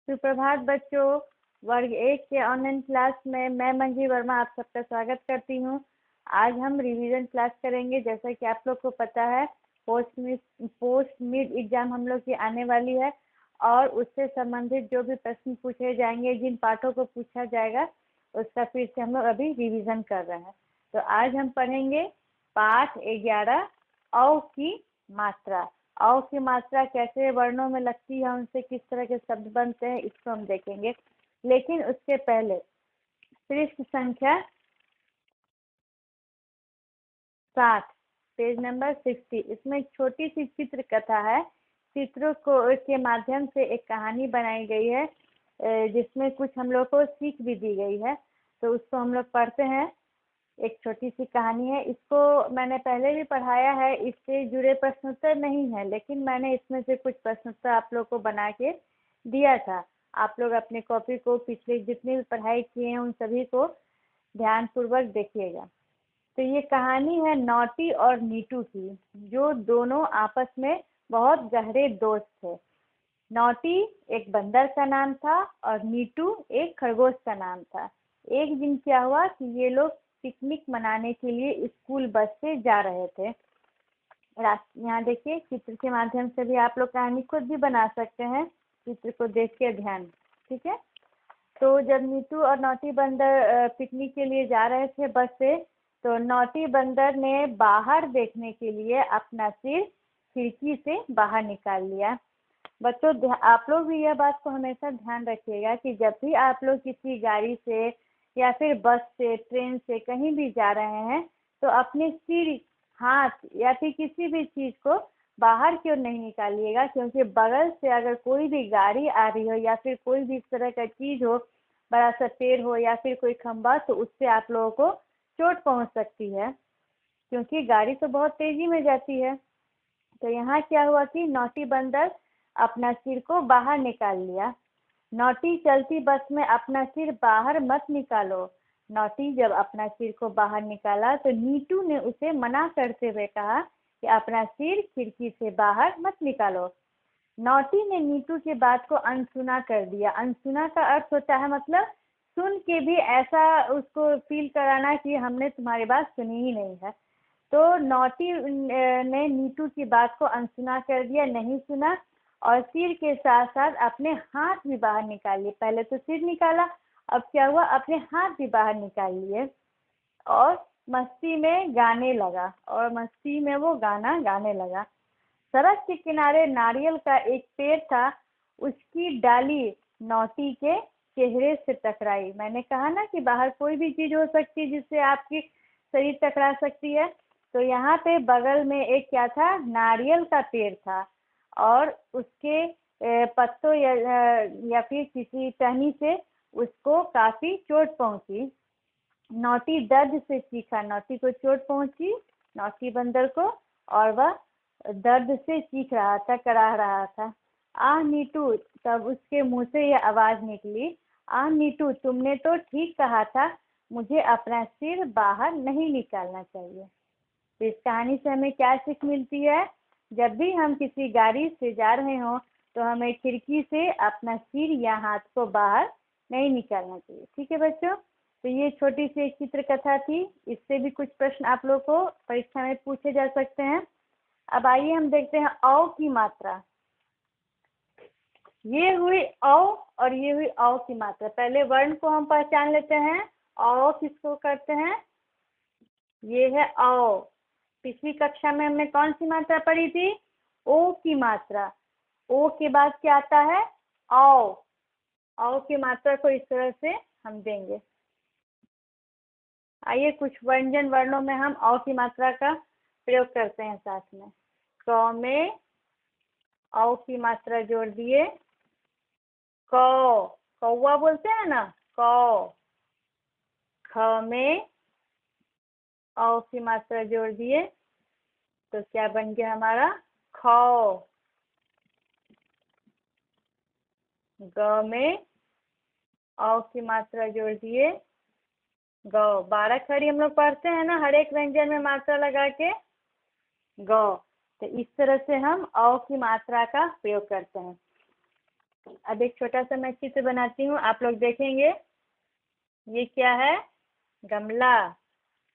सुप्रभात बच्चों। वर्ग 1 के ऑनलाइन क्लास में मैं मंजी वर्मा आप सबका स्वागत करती हूँ। आज हम रिवीजन क्लास करेंगे। जैसा कि आप लोग को पता है, पोस्ट मिड एग्जाम हम लोग की आने वाली है और उससे संबंधित जो भी प्रश्न पूछे जाएंगे, जिन पाठों को पूछा जाएगा, उसका फिर से हम लोग अभी रिवीजन कर रहे हैं। तो आज हम पढ़ेंगे पाठ 11 औ की मात्रा। औ की मात्रा कैसे वर्णों में लगती है, उनसे किस तरह के शब्द बनते हैं, इसको हम देखेंगे। लेकिन उसके पहले पृष्ठ संख्या 60, पेज नंबर 60, इसमें एक छोटी सी चित्र कथा है। चित्रों को के माध्यम से एक कहानी बनाई गई है, जिसमें कुछ हम लोग को सीख भी दी गई है। तो उसको हम लोग पढ़ते हैं। एक छोटी सी कहानी है। इसको मैंने पहले भी पढ़ाया है, इससे जुड़े प्रश्नोत्तर नहीं है, लेकिन मैंने इसमें से कुछ प्रश्नोत्तर आप लोग को बना के दिया था। आप लोग अपने कॉपी को पिछले जितनी भी पढ़ाई किए हैं उन सभी को ध्यानपूर्वक देखिएगा। तो ये कहानी है नॉटी और नीटू की, जो दोनों आपस में बहुत गहरे दोस्त थे। नॉटी एक बंदर का नाम था और नीटू एक खरगोश का नाम था। एक दिन क्या हुआ कि ये लोग पिकनिक मनाने के लिए स्कूल बस से जा रहे थे। यहाँ देखिए, चित्र के माध्यम से भी आप लोग कहानी खुद भी बना सकते हैं, चित्र को देख के ध्यान। ठीक है। तो जब नीटू और नॉटी बंदर पिकनिक के लिए जा रहे थे बस से, तो नॉटी बंदर ने बाहर देखने के लिए अपना सिर खिड़की से बाहर निकाल लिया। बच्चों, आप लोग भी यह बात को हमेशा ध्यान रखिएगा कि जब भी आप लोग किसी गाड़ी से या फिर बस से, ट्रेन से कहीं भी जा रहे हैं, तो अपने सिर, हाथ या फिर किसी भी चीज़ को बाहर क्यों नहीं निकालिएगा, क्योंकि बगल से अगर कोई भी गाड़ी आ रही हो या फिर कोई भी इस तरह का चीज़ हो, बड़ा सा पेड़ हो या फिर कोई खंभा, तो उससे आप लोगों को चोट पहुंच सकती है, क्योंकि गाड़ी तो बहुत तेजी में जाती है। तो यहाँ क्या हुआ कि नॉटी बंदर अपना सिर को बाहर निकाल लिया। नॉटी, चलती बस में अपना सिर बाहर मत निकालो। नॉटी जब अपना सिर को बाहर निकाला तो नीटू ने उसे मना करते हुए कहा कि अपना सिर खिड़की से बाहर मत निकालो। नॉटी ने नीटू की बात को अनसुना कर दिया। अनसुना का अर्थ होता है मतलब सुन के भी ऐसा उसको फील कराना कि हमने तुम्हारी बात सुनी ही नहीं है। तो नॉटी ने नीटू की बात को अनसुना कर दिया, नहीं सुना, और सिर के साथ साथ अपने हाथ भी बाहर निकाल लिए। पहले तो सिर निकाला, अब क्या हुआ, अपने हाथ भी बाहर निकाल लिए और मस्ती में गाने लगा, और मस्ती में वो गाना गाने लगा। सड़क के किनारे नारियल का एक पेड़ था, उसकी डाली नॉटी के चेहरे से टकराई। मैंने कहा ना कि बाहर कोई भी चीज हो सकती है जिससे आपकी शरीर टकरा सकती है। तो यहाँ पे बगल में एक क्या था, नारियल का पेड़ था, और उसके पत्तों या फिर किसी टहनी से उसको काफी चोट पहुंची। नॉटी दर्द से चीखा। नॉटी को चोट पहुंची, नॉटी बंदर को, और वह दर्द से चीख रहा था, कराह रहा था। आह नीटू, तब उसके मुंह से यह आवाज निकली, आह नीटू, तुमने तो ठीक कहा था, मुझे अपना सिर बाहर नहीं निकालना चाहिए। तो इस कहानी से हमें क्या सीख मिलती है? जब भी हम किसी गाड़ी से जा रहे हों तो हमें खिड़की से अपना सिर या हाथ को बाहर नहीं निकालना चाहिए। ठीक है बच्चों, तो ये छोटी सी एक चित्र कथा थी। इससे भी कुछ प्रश्न आप लोग को परीक्षा में पूछे जा सकते हैं। अब आइए हम देखते हैं औ की मात्रा। ये हुई औ और ये हुई औ की मात्रा। पहले वर्ण को हम पहचान लेते हैं। औ किसको करते हैं? ये है औ। पिछली कक्षा में हमने कौन सी मात्रा पढ़ी थी? ओ की मात्रा। ओ के बाद क्या आता है? औ। औ की मात्रा को इस तरह से हम देंगे। आइए कुछ व्यंजन वर्णों में हम औ की मात्रा का प्रयोग करते हैं साथ में। क में औ की मात्रा जोड़ दिए, क, कौवा बोलते हैं ना, क। ख में औ की मात्रा जोड़ दिए तो क्या बन गया हमारा? ख। ग में औ की मात्रा जोड़ दिए, ग। 12 खड़ी हम लोग पढ़ते हैं ना, हर एक व्यंजन में मात्रा लगा के, ग। तो इस तरह से हम औ की मात्रा का प्रयोग करते हैं। अब एक छोटा सा मैं चित्र बनाती हूँ, आप लोग देखेंगे। ये क्या है? गमला।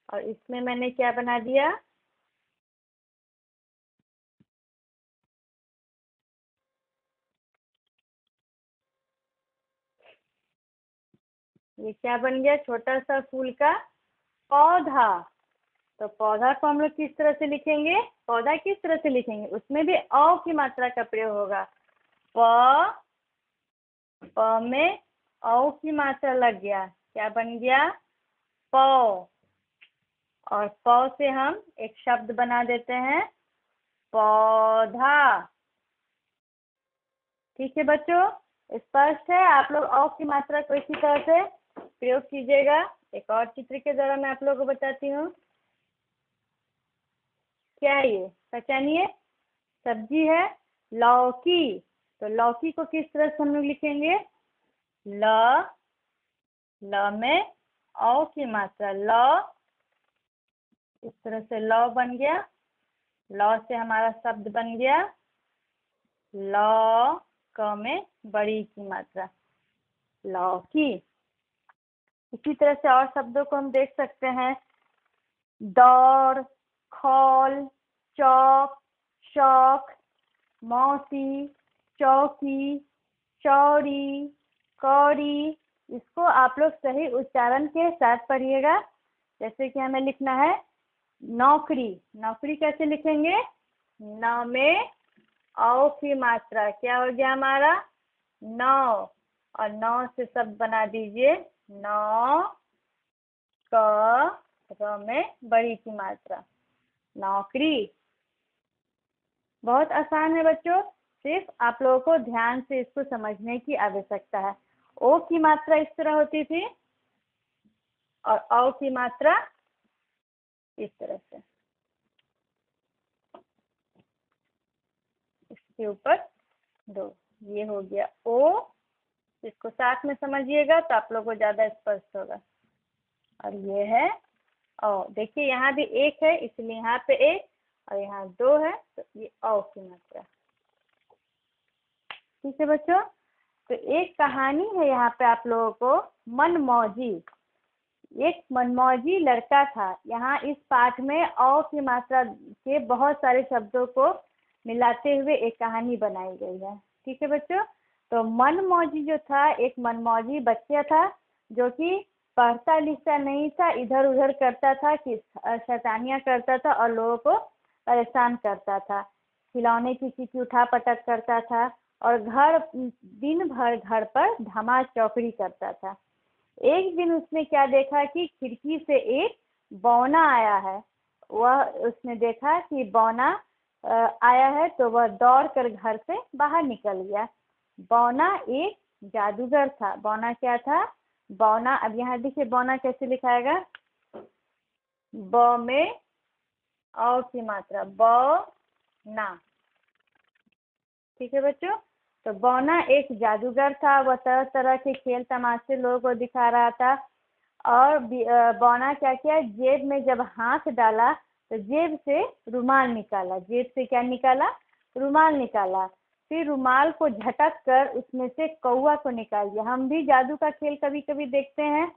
और इसमें मैंने क्या बना दिया? ये क्या बन गया? छोटा सा फूल का पौधा। तो पौधा को हम लोग किस तरह से लिखेंगे? पौधा किस तरह से लिखेंगे? उसमें भी औ की मात्रा का प्रयोग होगा। प में औ की मात्रा लग गया, क्या बन गया? पौ। और पौ से हम एक शब्द बना देते हैं, पौधा। ठीक है बच्चों, स्पष्ट है? आप लोग औ की मात्रा को इसी तरह से प्रयोग कीजिएगा। एक और चित्र के द्वारा मैं आप लोगों को बताती हूँ। क्या है ये? पहचानिए। सब्जी है लौकी। तो लौकी को किस तरह से हम लोग लिखेंगे? ल। ल में औ की मात्रा, ल। इस तरह से लौ बन गया। लौ से हमारा शब्द बन गया लौ, क में बड़ी की मात्रा, लौकी। इसी तरह से और शब्दों को हम देख सकते हैं। दौड़, खौल, चौक, शौक, मौसी, चौकी, चौड़ी, कौड़ी। इसको आप लोग सही उच्चारण के साथ पढ़िएगा। जैसे कि हमें लिखना है नौकरी। नौकरी कैसे लिखेंगे? न में औ की मात्रा, क्या हो गया हमारा? नौ। और नौ से शब्द बना दीजिए नौ, क, र में बड़ी की मात्रा, नौकरी। बहुत आसान है बच्चों, सिर्फ आप लोगों को ध्यान से इसको समझने की आवश्यकता है। ओ की मात्रा इस तरह होती थी और औ की मात्रा इस तरह से, इसके ऊपर दो। ये हो गया ओ। इसको साथ में समझिएगा तो आप लोगों को ज्यादा स्पष्ट होगा। और ये है ओ। देखिए यहाँ भी एक है, इसलिए यहाँ पे एक और यहाँ दो है, तो ये औ की मात्रा। ठीक है बच्चों, तो एक कहानी है यहाँ पे आप लोगों को, मनमौजी। एक मनमौजी लड़का था। यहाँ इस पाठ में औ की मात्रा के बहुत सारे शब्दों को मिलाते हुए एक कहानी बनाई गई है। ठीक है बच्चों, तो मनमौजी जो था, एक मनमौजी बच्चा था जो कि पढ़ता लिखता नहीं था, इधर उधर करता था, कि शैतानियाँ करता था और लोगों को परेशान करता था। खिलौने की चीज़ उठा पटक करता था और दिन भर घर पर धमा चौकड़ी करता था। एक दिन उसने क्या देखा कि खिड़की से एक बौना आया है। वह उसने देखा कि बौना आया है, तो वह दौड़ कर घर से बाहर निकल गया। बौना एक जादूगर था। बौना क्या था? बौना, अब यहाँ देखिए बौना कैसे लिखाएगा? ब में औ की मात्रा, बौना। ठीक है बच्चों, तो बौना एक जादूगर था। वह तरह तरह के खेल तमाशे लोगों को दिखा रहा था। और बौना क्या किया, जेब में जब हाथ डाला तो जेब से रुमाल निकाला। जेब से क्या निकाला? रुमाल निकाला। फिर रुमाल को झटक कर उसमें से कौवा को निकाल दिया। हम भी जादू का खेल कभी कभी देखते हैं,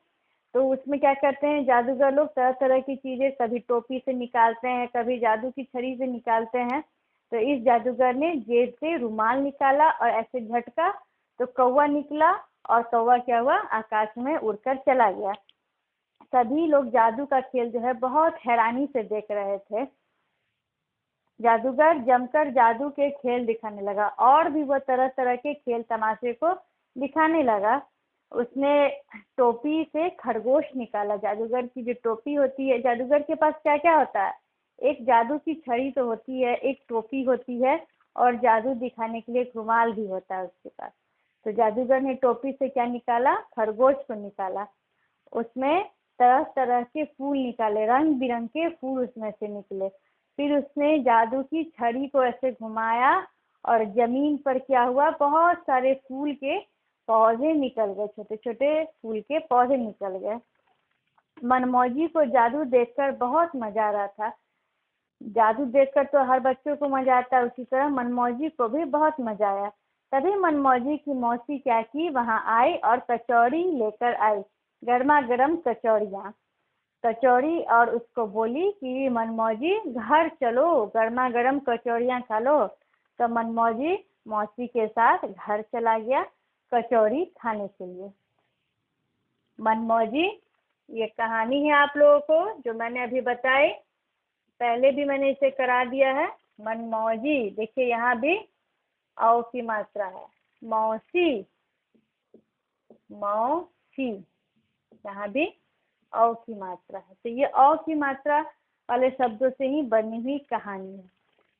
तो उसमें क्या करते हैं जादूगर लोग, तरह तरह की चीज़ें कभी टोपी से निकालते हैं, कभी जादू की छड़ी से निकालते हैं। तो इस जादूगर ने जेब से रुमाल निकाला और ऐसे झटका तो कौवा निकला, और कौवा क्या हुआ, आकाश में उड़कर चला गया। सभी लोग जादू का खेल जो है बहुत हैरानी से देख रहे थे। जादूगर जमकर जादू के खेल दिखाने लगा, और भी वो तरह तरह के खेल तमाशे को दिखाने लगा। उसने टोपी से खरगोश निकाला। जादूगर की जो टोपी होती है, जादूगर के पास क्या क्या होता है? एक जादू की छड़ी तो होती है, एक टोपी होती है, और जादू दिखाने के लिए एक रुमाल भी होता है उसके पास। तो जादूगर ने टोपी से क्या निकाला? खरगोश को निकाला। उसमें तरह तरह के फूल निकाले, रंग बिरंगे फूल उसमें से निकले। फिर उसने जादू की छड़ी को ऐसे घुमाया और जमीन पर क्या हुआ, बहुत सारे फूल के पौधे निकल गए, छोटे छोटे फूल के पौधे निकल गए। मनमौजी को जादू देखकर बहुत मजा आ रहा था। जादू देखकर तो हर बच्चों को मजा आता है, उसी तरह मनमौजी को भी बहुत मजा आया। तभी मनमौजी की मौसी क्या की, वहां आई और कचौड़ी लेकर आई, गर्मा गर्म कचौड़ियाँ। कचौड़ी और उसको बोली कि मनमौजी घर चलो, गर्मा गर्म कचौड़ियाँ खा लो। तो मनमौजी मौसी के साथ घर चला गया कचौड़ी खाने के लिए। मनमौजी, ये कहानी है आप लोगों को जो मैंने अभी बताई, पहले भी मैंने इसे करा दिया है। मनमौजी, देखिए यहाँ भी औ की मात्रा है। मौसी, मौसी, यहाँ भी औ की मात्रा है। तो ये औ की मात्रा वाले शब्दों से ही बनी हुई कहानी है।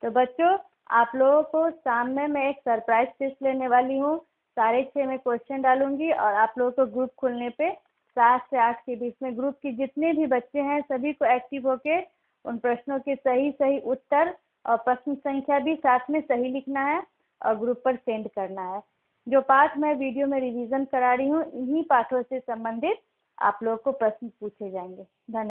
तो बच्चों, आप लोगों को शाम में मैं एक सरप्राइज टेस्ट लेने वाली हूँ। 6:30 में क्वेश्चन डालूंगी और आप लोगों को ग्रुप खुलने पे 7 से 8 के बीच में ग्रुप की जितने भी बच्चे हैं सभी को एक्टिव होके उन प्रश्नों के सही सही उत्तर और प्रश्न संख्या भी साथ में सही लिखना है और ग्रुप पर सेंड करना है। जो पाठ मैं वीडियो में रिवीजन करा रही हूँ, इन्हीं पाठों से संबंधित आप लोगों को प्रश्न पूछे जाएंगे। धन्यवाद।